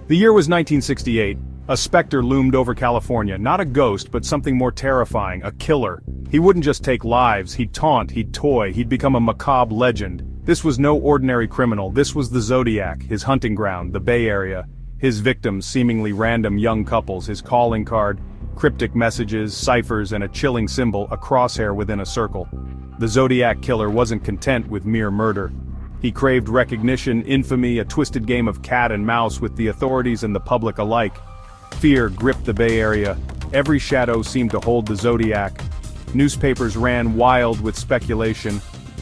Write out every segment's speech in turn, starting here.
The year was 1968. A specter loomed over California, not a ghost but something more terrifying, a killer. He wouldn't just take lives, he'd taunt, he'd toy, he'd become a macabre legend. This was no ordinary criminal, this was the Zodiac, his hunting ground, the Bay Area. His victims, seemingly random young couples, his calling card, cryptic messages, ciphers, and a chilling symbol, a crosshair within a circle. The Zodiac killer wasn't content with mere murder. He craved recognition, infamy, a twisted game of cat and mouse with the authorities and the public alike. Fear gripped the Bay Area. Every shadow seemed to hold the Zodiac. Newspapers ran wild with speculation.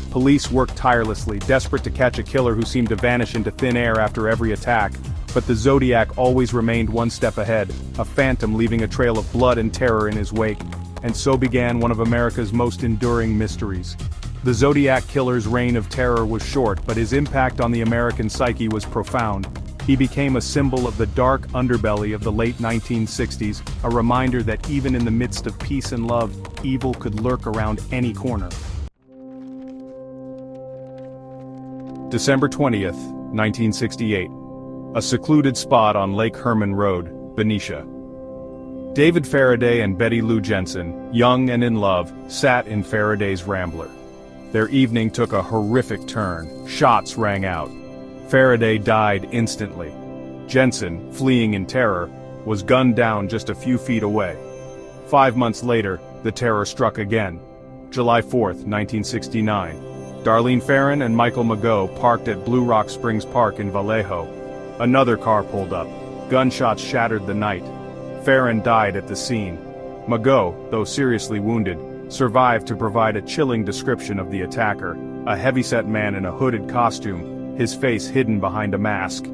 Police worked tirelessly, desperate to catch a killer who seemed to vanish into thin air after every attack. But the Zodiac always remained one step ahead, a phantom leaving a trail of blood and terror in his wake. And so began one of America's most enduring mysteries. The Zodiac killer's reign of terror was short, but his impact on the American psyche was profound. He became a symbol of the dark underbelly of the late 1960s, a reminder that even in the midst of peace and love, evil could lurk around any corner. December 20th, 1968. A secluded spot on Lake Herman Road, Benicia. David Faraday and Betty Lou Jensen, young and in love, sat in Faraday's Rambler. Their evening took a horrific turn. Shots rang out. Faraday died instantly. Jensen, fleeing in terror, was gunned down just a few feet away. 5 months later, the terror struck again. July 4th, 1969. Darlene Ferrin and Michael Mageau parked at Blue Rock Springs Park in Vallejo. Another car pulled up. Gunshots shattered the night. Ferrin died at the scene. Mageau, though seriously wounded, survived to provide a chilling description of the attacker, a heavyset man in a hooded costume, his face hidden behind a mask.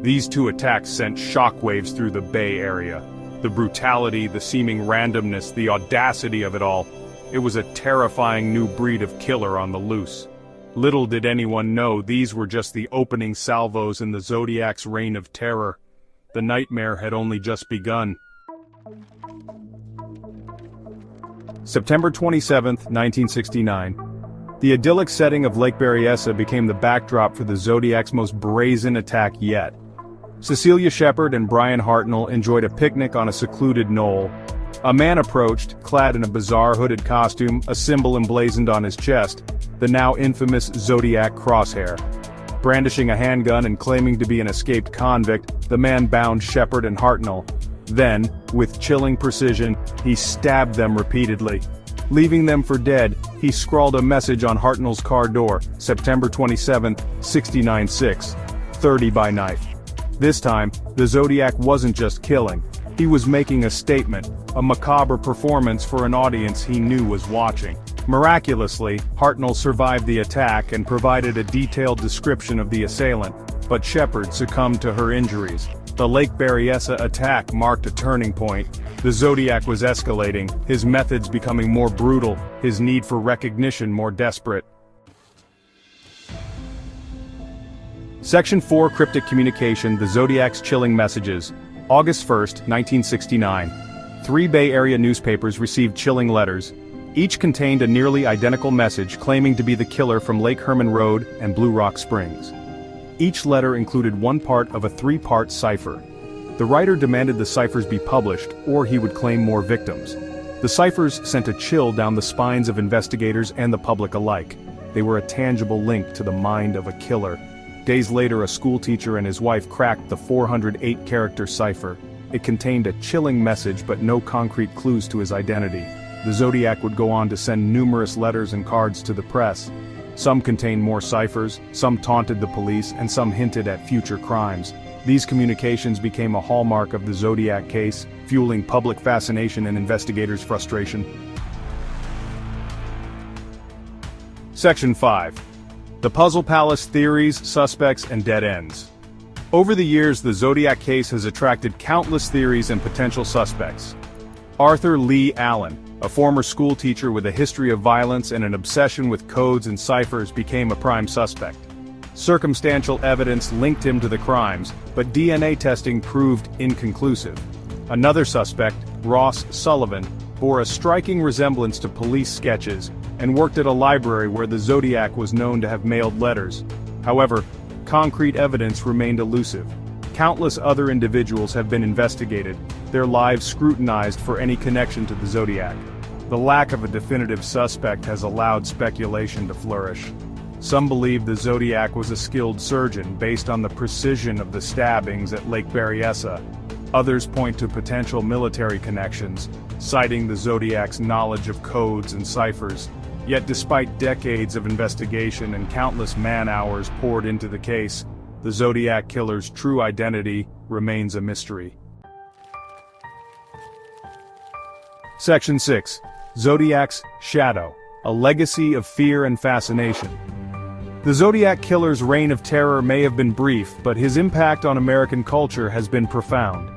These two attacks sent shockwaves through the Bay Area. The brutality, the seeming randomness, the audacity of it all. It was a terrifying new breed of killer on the loose. Little did anyone know these were just the opening salvos in the Zodiac's reign of terror. The nightmare had only just begun. September 27, 1969. The idyllic setting of Lake Berryessa became the backdrop for the Zodiac's most brazen attack yet. Cecilia Shepard and Brian Hartnell enjoyed a picnic on a secluded knoll. A man approached, clad in a bizarre hooded costume, a symbol emblazoned on his chest, the now infamous Zodiac crosshair. Brandishing a handgun and claiming to be an escaped convict, the man bound Shepard and Hartnell. Then, with chilling precision, he stabbed them repeatedly. Leaving them for dead, he scrawled a message on Hartnell's car door, September 27, 69-6, 30 by knife. This time, the Zodiac wasn't just killing. He was making a statement, a macabre performance for an audience he knew was watching. Miraculously, Hartnell survived the attack and provided a detailed description of the assailant, but Shepard succumbed to her injuries. The Lake Berryessa attack marked a turning point. The Zodiac was escalating, his methods becoming more brutal, his need for recognition more desperate. Section 4 Cryptic Communication, the Zodiac's Chilling Messages. August 1, 1969. 3 Bay Area newspapers received chilling letters. Each contained a nearly identical message claiming to be the killer from Lake Herman Road and Blue Rock Springs. Each letter included one part of a 3-part cipher. The writer demanded the ciphers be published, or he would claim more victims. The ciphers sent a chill down the spines of investigators and the public alike. They were a tangible link to the mind of a killer. Days later, a schoolteacher and his wife cracked the 408-character cipher. It contained a chilling message but no concrete clues to his identity. The Zodiac would go on to send numerous letters and cards to the press. Some contained more ciphers, some taunted the police, and some hinted at future crimes. These communications became a hallmark of the Zodiac case, fueling public fascination and investigators' frustration. Section 5. The Puzzle Palace Theories, Suspects, and Dead Ends. Over the years, the Zodiac case has attracted countless theories and potential suspects. Arthur Lee Allen, a former schoolteacher with a history of violence and an obsession with codes and ciphers, became a prime suspect. Circumstantial evidence linked him to the crimes, but DNA testing proved inconclusive. Another suspect, Ross Sullivan, bore a striking resemblance to police sketches and worked at a library where the Zodiac was known to have mailed letters. However, concrete evidence remained elusive. Countless other individuals have been investigated, their lives scrutinized for any connection to the Zodiac. The lack of a definitive suspect has allowed speculation to flourish. Some believe the Zodiac was a skilled surgeon based on the precision of the stabbings at Lake Berryessa. Others point to potential military connections, citing the Zodiac's knowledge of codes and ciphers. Yet despite decades of investigation and countless man-hours poured into the case, the Zodiac killer's true identity remains a mystery. Section 6. Zodiac's Shadow, a legacy of fear and fascination. The Zodiac killer's reign of terror may have been brief, but his impact on American culture has been profound.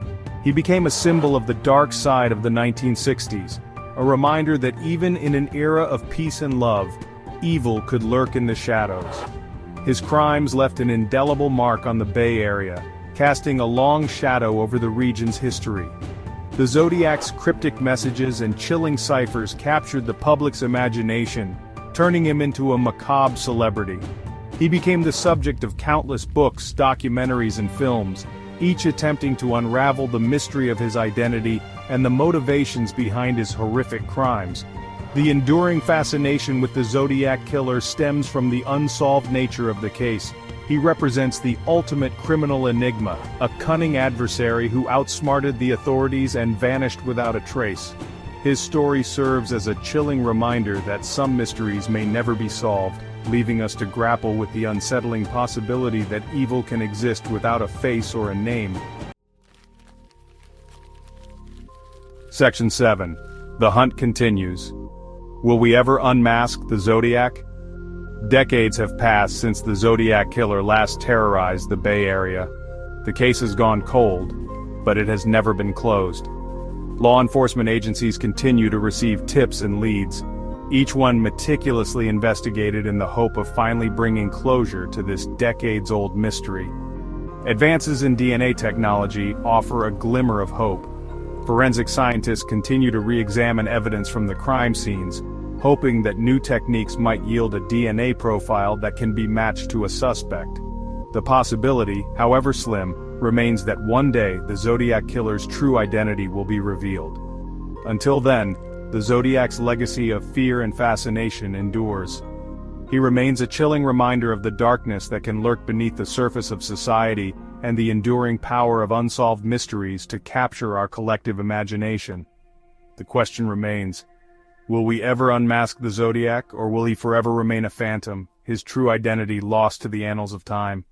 He became a symbol of the dark side of the 1960s, a reminder that even in an era of peace and love, evil could lurk in the shadows. His crimes left an indelible mark on the Bay Area, casting a long shadow over the region's history. The Zodiac's cryptic messages and chilling ciphers captured the public's imagination, turning him into a macabre celebrity. He became the subject of countless books, documentaries, and films, each attempting to unravel the mystery of his identity and the motivations behind his horrific crimes. The enduring fascination with the Zodiac killer stems from the unsolved nature of the case. He represents the ultimate criminal enigma, a cunning adversary who outsmarted the authorities and vanished without a trace. His story serves as a chilling reminder that some mysteries may never be solved, leaving us to grapple with the unsettling possibility that evil can exist without a face or a name. Section 7. The hunt continues. Will we ever unmask the Zodiac? Decades have passed since the Zodiac killer last terrorized the Bay Area. The case has gone cold, but it has never been closed. Law enforcement agencies continue to receive tips and leads, each one meticulously investigated in the hope of finally bringing closure to this decades-old mystery. Advances in DNA technology offer a glimmer of hope. Forensic scientists continue to re-examine evidence from the crime scenes, hoping that new techniques might yield a DNA profile that can be matched to a suspect. The possibility, however slim, remains that one day the Zodiac killer's true identity will be revealed. Until then, the Zodiac's legacy of fear and fascination endures. He remains a chilling reminder of the darkness that can lurk beneath the surface of society and the enduring power of unsolved mysteries to capture our collective imagination. The question remains, will we ever unmask the Zodiac, or will he forever remain a phantom, his true identity lost to the annals of time?